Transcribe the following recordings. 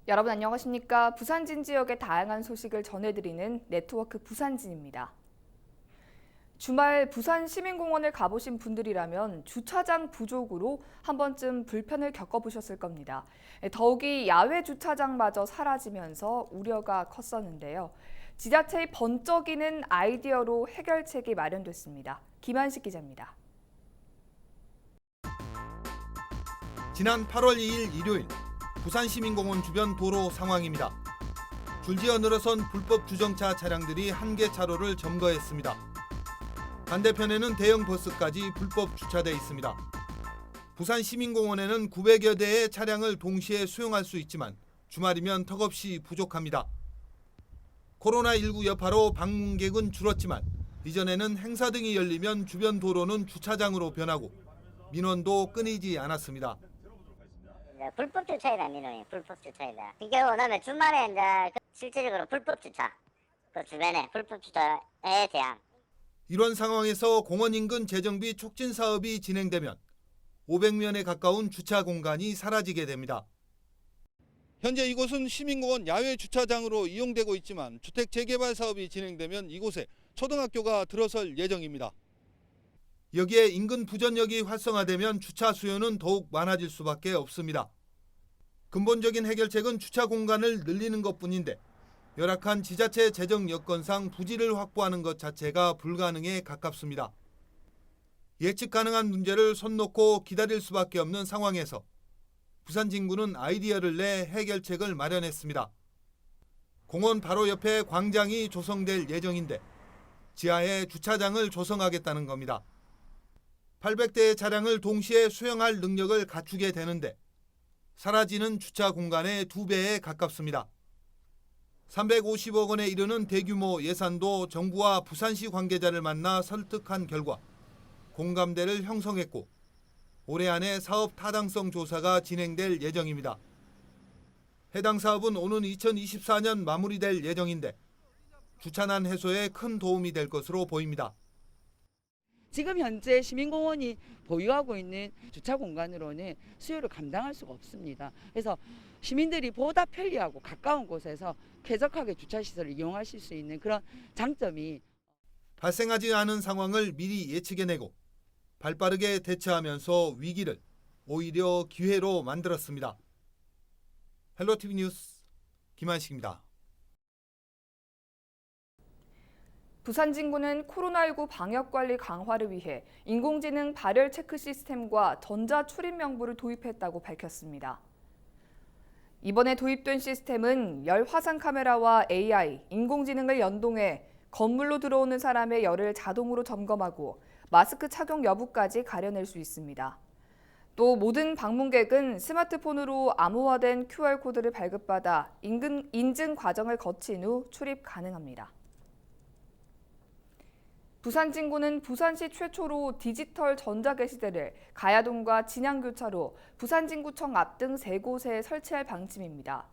여러분 안녕하십니까? 부산진 지역의 다양한 소식을 전해드리는 네트워크 부산진입니다. 주말 부산 시민공원을 가보신 분들이라면 주차장 부족으로 한 번쯤 불편을 겪어보셨을 겁니다. 더욱이 야외 주차장마저 사라지면서 우려가 컸었는데요. 지자체의 번쩍이는 아이디어로 해결책이 마련됐습니다. 김한식 기자입니다. 지난 8월 2일 일요일 부산시민공원 주변 도로 상황입니다. 줄지어 늘어선 불법 주정차 차량들이 한 개 차로를 점거했습니다. 반대편에는 대형 버스까지 불법 주차돼 있습니다. 부산시민공원에는 900여 대의 차량을 동시에 수용할 수 있지만 주말이면 턱없이 부족합니다. 코로나19 여파로 방문객은 줄었지만 이전에는 행사 등이 열리면 주변 도로는 주차장으로 변하고 민원도 끊이지 않았습니다. 불법 주차이다 민원이 불법 주차이다. 그게 원하면 주말에 이제 실질적으로 불법 주차, 그 주변에 불법 주차에 대한. 이런 상황에서 공원 인근 재정비 촉진 사업이 진행되면 500면에 가까운 주차 공간이 사라지게 됩니다. 현재 이곳은 시민공원 야외 주차장으로 이용되고 있지만 주택 재개발 사업이 진행되면 이곳에 초등학교가 들어설 예정입니다. 여기에 인근 부전역이 활성화되면 주차 수요는 더욱 많아질 수밖에 없습니다. 근본적인 해결책은 주차 공간을 늘리는 것뿐인데 열악한 지자체 재정 여건상 부지를 확보하는 것 자체가 불가능에 가깝습니다. 예측 가능한 문제를 손 놓고 기다릴 수밖에 없는 상황에서 부산진구는 아이디어를 내 해결책을 마련했습니다. 공원 바로 옆에 광장이 조성될 예정인데 지하에 주차장을 조성하겠다는 겁니다. 800대의 차량을 동시에 수용할 능력을 갖추게 되는데 사라지는 주차 공간의 2배에 가깝습니다. 350억 원에 이르는 대규모 예산도 정부와 부산시 관계자를 만나 설득한 결과 공감대를 형성했고 올해 안에 사업 타당성 조사가 진행될 예정입니다. 해당 사업은 오는 2024년 마무리될 예정인데 주차난 해소에 큰 도움이 될 것으로 보입니다. 지금 현재 시민공원이 보유하고 있는 주차 공간으로는 수요를 감당할 수가 없습니다. 그래서 시민들이 보다 편리하고 가까운 곳에서 쾌적하게 주차시설을 이용하실 수 있는 그런 장점이 발생하지 않은 상황을 미리 예측해내고 발빠르게 대처하면서 위기를 오히려 기회로 만들었습니다. 헬로티비 뉴스 김한식입니다. 부산진구는 코로나19 방역관리 강화를 위해 인공지능 발열 체크 시스템과 전자출입 명부를 도입했다고 밝혔습니다. 이번에 도입된 시스템은 열 화상 카메라와 AI, 인공지능을 연동해 건물로 들어오는 사람의 열을 자동으로 점검하고 마스크 착용 여부까지 가려낼 수 있습니다. 또 모든 방문객은 스마트폰으로 암호화된 QR코드를 발급받아 인증 과정을 거친 후 출입 가능합니다. 부산진구는 부산시 최초로 디지털 전자게시대를 가야동과 진양교차로, 부산진구청 앞 등 3곳에 설치할 방침입니다.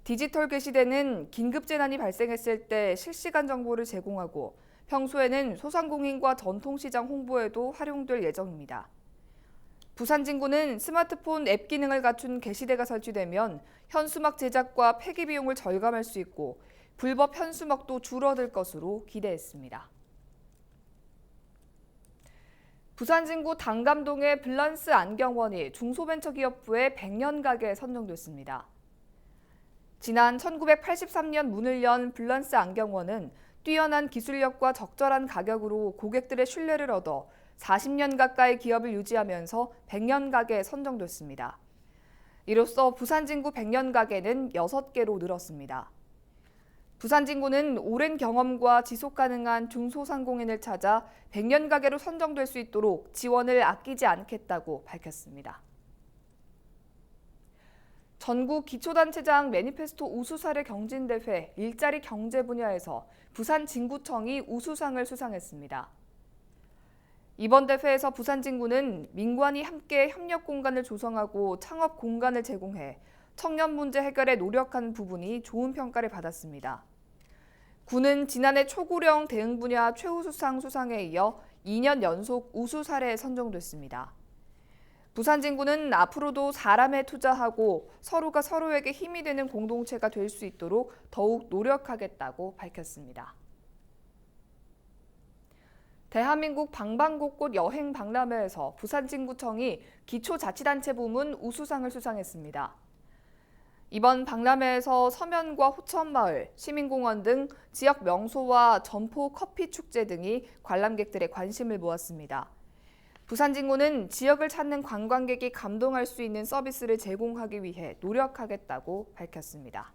디지털 게시대는 긴급재난이 발생했을 때 실시간 정보를 제공하고 평소에는 소상공인과 전통시장 홍보에도 활용될 예정입니다. 부산진구는 스마트폰 앱 기능을 갖춘 게시대가 설치되면 현수막 제작과 폐기 비용을 절감할 수 있고 불법 현수막도 줄어들 것으로 기대했습니다. 부산진구 당감동의 블란스 안경원이 중소벤처기업부의 100년 가게에 선정됐습니다. 지난 1983년 문을 연 블란스 안경원은 뛰어난 기술력과 적절한 가격으로 고객들의 신뢰를 얻어 40년 가까이 기업을 유지하면서 100년 가게에 선정됐습니다. 이로써 부산진구 100년 가게는 6개로 늘었습니다. 부산진구는 오랜 경험과 지속 가능한 중소상공인을 찾아 100년 가게로 선정될 수 있도록 지원을 아끼지 않겠다고 밝혔습니다. 전국 기초단체장 매니페스토 우수사례 경진대회 일자리 경제 분야에서 부산진구청이 우수상을 수상했습니다. 이번 대회에서 부산진구는 민관이 함께 협력 공간을 조성하고 창업 공간을 제공해 청년 문제 해결에 노력한 부분이 좋은 평가를 받았습니다. 구는 지난해 초고령 대응 분야 최우수상 수상에 이어 2년 연속 우수 사례에 선정됐습니다. 부산진구는 앞으로도 사람에 투자하고 서로가 서로에게 힘이 되는 공동체가 될 수 있도록 더욱 노력하겠다고 밝혔습니다. 대한민국 방방곡곡 여행 박람회에서 부산진구청이 기초자치단체 부문 우수상을 수상했습니다. 이번 박람회에서 서면과 호천마을, 시민공원 등 지역 명소와 점포 커피 축제 등이 관람객들의 관심을 모았습니다. 부산진구는 지역을 찾는 관광객이 감동할 수 있는 서비스를 제공하기 위해 노력하겠다고 밝혔습니다.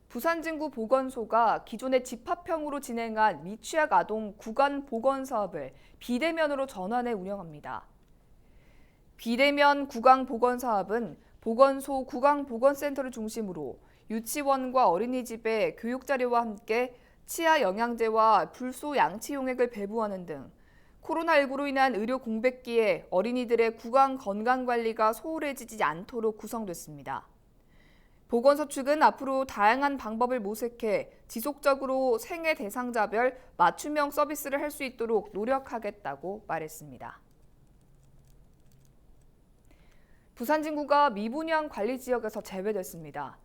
부산진구 보건소가 기존의 집합형으로 진행한 미취학 아동 구간 보건 사업을 비대면으로 전환해 운영합니다. 비대면 구강 보건 사업은 보건소 구강 보건센터를 중심으로 유치원과 어린이집에 교육 자료와 함께 치아 영양제와 불소 양치 용액을 배부하는 등 코로나19로 인한 의료 공백기에 어린이들의 구강 건강 관리가 소홀해지지 않도록 구성됐습니다. 보건소 측은 앞으로 다양한 방법을 모색해 지속적으로 생애 대상자별 맞춤형 서비스를 할 수 있도록 노력하겠다고 말했습니다. 부산진구가 미분양 관리 지역에서 제외됐습니다.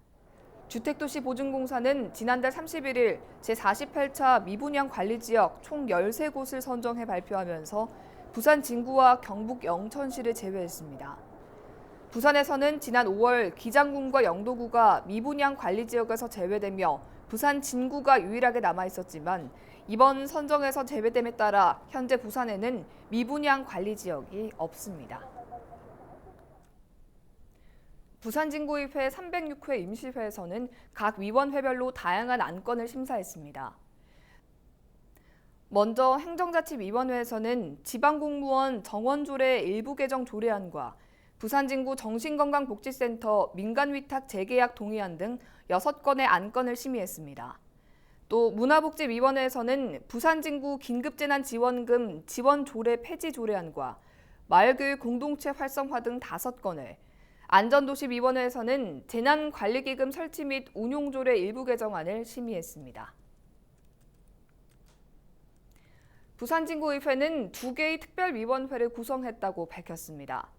주택도시보증공사는 지난달 31일 제48차 미분양 관리 지역 총 13곳을 선정해 발표하면서 부산 진구와 경북 영천시를 제외했습니다. 부산에서는 지난 5월 기장군과 영도구가 미분양 관리 지역에서 제외되며 부산 진구가 유일하게 남아 있었지만 이번 선정에서 제외됨에 따라 현재 부산에는 미분양 관리 지역이 없습니다. 부산진구의회 306회 임시회에서는 각 위원회별로 다양한 안건을 심사했습니다. 먼저 행정자치위원회에서는 지방공무원 정원조례 일부 개정 조례안과 부산진구 정신건강복지센터 민간위탁 재계약 동의안 등 6건의 안건을 심의했습니다. 또 문화복지위원회에서는 부산진구 긴급재난지원금 지원조례 폐지 조례안과 마을교육 공동체 활성화 등 5건을, 안전도시위원회에서는 재난관리기금 설치 및 운용조례 일부 개정안을 심의했습니다. 부산진구의회는 2개의 특별위원회를 구성했다고 밝혔습니다.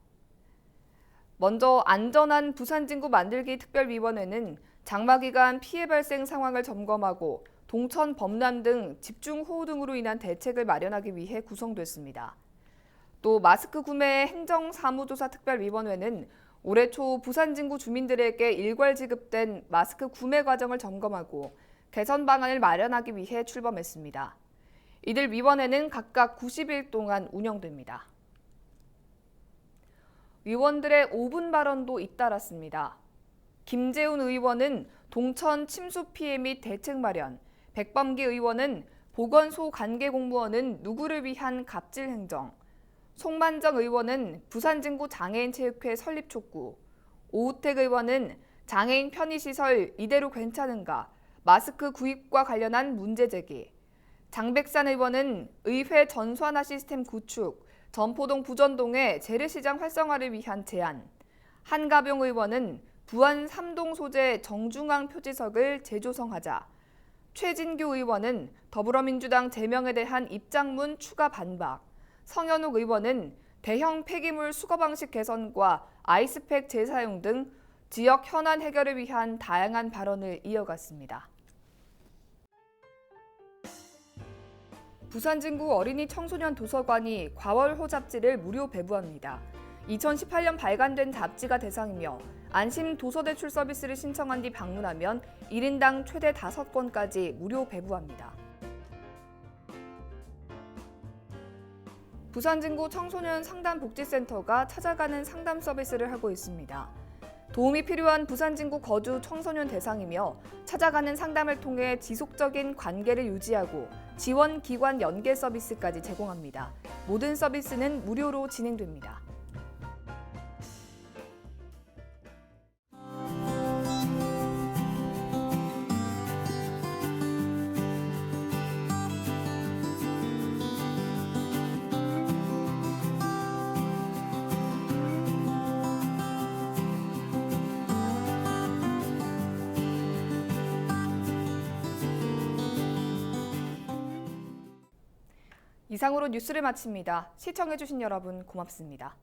먼저 안전한 부산진구 만들기 특별위원회는 장마기간 피해 발생 상황을 점검하고 동천 범람 등 집중호우 등으로 인한 대책을 마련하기 위해 구성됐습니다. 또 마스크 구매 행정사무조사 특별위원회는 올해 초 부산진구 주민들에게 일괄 지급된 마스크 구매 과정을 점검하고 개선 방안을 마련하기 위해 출범했습니다. 이들 위원회는 각각 90일 동안 운영됩니다. 위원들의 5분 발언도 잇따랐습니다. 김재훈 의원은 동천 침수 피해 및 대책 마련, 백범기 의원은 보건소 관계 공무원은 누구를 위한 갑질 행정, 송만정 의원은 부산진구 장애인체육회 설립 촉구, 오우택 의원은 장애인 편의시설 이대로 괜찮은가, 마스크 구입과 관련한 문제 제기, 장백산 의원은 의회 전수하나 시스템 구축, 전포동 부전동의 재래시장 활성화를 위한 제안, 한가병 의원은 부안 3동 소재 정중앙 표지석을 재조성하자, 최진규 의원은 더불어민주당 제명에 대한 입장문 추가 반박, 성현욱 의원은 대형 폐기물 수거 방식 개선과 아이스팩 재사용 등 지역 현안 해결을 위한 다양한 발언을 이어갔습니다. 부산진구 어린이 청소년 도서관이 과월호 잡지를 무료 배부합니다. 2018년 발간된 잡지가 대상이며 안심 도서대출 서비스를 신청한 뒤 방문하면 1인당 최대 5권까지 무료 배부합니다. 부산진구 청소년 상담복지센터가 찾아가는 상담 서비스를 하고 있습니다. 도움이 필요한 부산진구 거주 청소년 대상이며 찾아가는 상담을 통해 지속적인 관계를 유지하고 지원기관 연계 서비스까지 제공합니다. 모든 서비스는 무료로 진행됩니다. 이상으로 뉴스를 마칩니다. 시청해주신 여러분 고맙습니다.